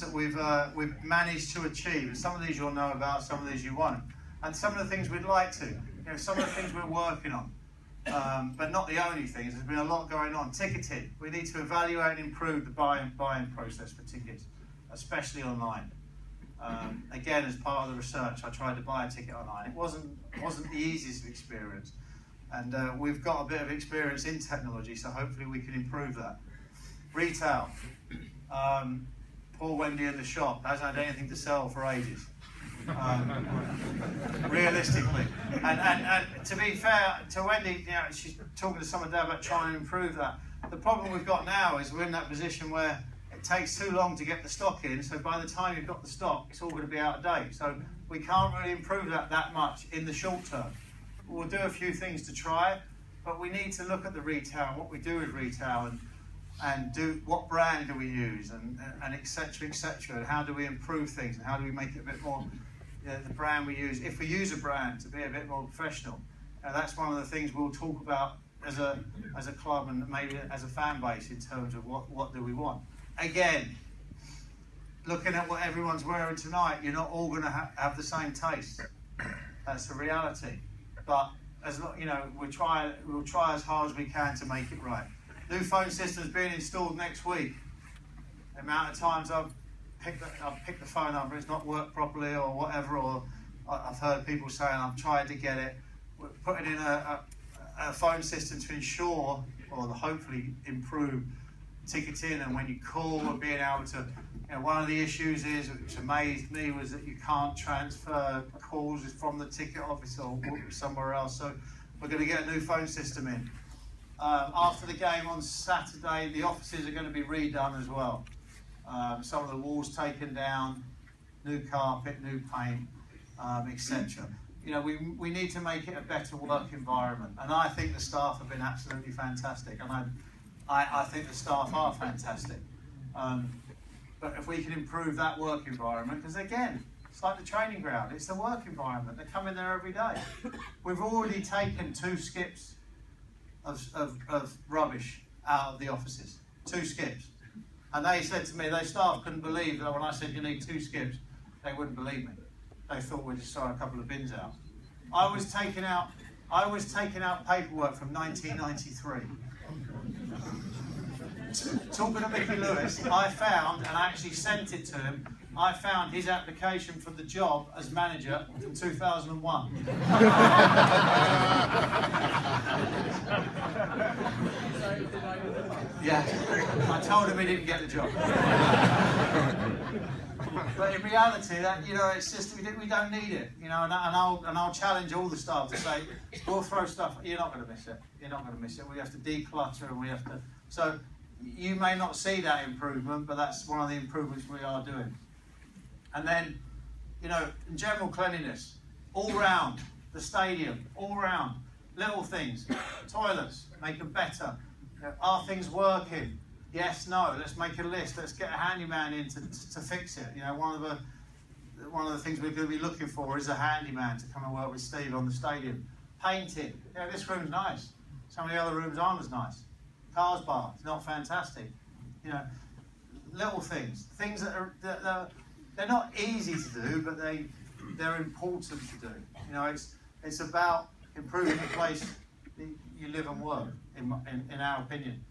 developments that we've managed to achieve, and some of these you'll know about, some of these you won't, and some of the things we'd like to. Some of the things we're working on, but not the only things. There's been a lot going on. Ticketing. We need to evaluate and improve the buying process for tickets, especially online. Again, as part of the research, I tried to buy a ticket online. It wasn't the easiest experience, and we've got a bit of experience in technology, so hopefully we can improve that. Retail. Poor Wendy in the shop hasn't had anything to sell for ages. Realistically, and to be fair to Wendy, she's talking to someone there about trying to improve that. The problem we've got now is we're in that position where it takes too long to get the stock in, so by the time you've got the stock, it's all going to be out of date. So we can't really improve that much in the short term. We'll do a few things to try, but we need to look at the retail and what we do with retail, and do what brand do we use, and etc, and how do we improve things, and how do we make it a bit more, the brand we use, if we use a brand, to be a bit more professional. That's one of the things we'll talk about as a club, and maybe as a fan base, in terms of what do we want. Again, looking at what everyone's wearing tonight, you're not all going to have the same taste. That's the reality. But we'll try as hard as we can to make it right. New phone system's being installed next week. The amount of times I've picked the phone up and it's not worked properly or whatever, or I've heard people saying I've tried to get it. We're putting in a phone system to ensure, or hopefully improve, ticketing, and when you call, and being able to, one of the issues is, which amazed me, was that you can't transfer calls from the ticket office or somewhere else. So we're going to get a new phone system in. After the game on Saturday, the offices are going to be redone as well. Some of the walls taken down, new carpet, new paint, etc. We need to make it a better work environment, and I think the staff have been absolutely fantastic, and I think the staff are fantastic. But if we can improve that work environment, because again, it's like the training ground, it's the work environment. They come in there every day. We've already taken 2 skips of rubbish out of the offices. 2 skips. And they said to me, their staff couldn't believe that when I said you need 2 skips, they wouldn't believe me. They thought we'd just throw a couple of bins out. I was taking out paperwork from 1993. Talking to Mickey Lewis, I found, and I actually sent it to him, I found his application for the job as manager from 2001. Yeah, I told him he didn't get the job. But in reality, it's just we don't need it, and I'll challenge all the staff to say, we'll throw stuff. You're not going to miss it. You're not going to miss it. We have to declutter, and we have to. So you may not see that improvement, but that's one of the improvements we are doing. And then, in general cleanliness, all round the stadium, all round, little things, toilets, make them better. Are things working? Yes, no. Let's make a list. Let's get a handyman in to fix it. One of the things we're going to be looking for is a handyman to come and work with Steve on the stadium. Painting. This room's nice. Some of the other rooms aren't as nice. Cars bar, it's not fantastic. Little things that are they're not easy to do, but they're important to do. It's about improving the place you live and work, in our opinion.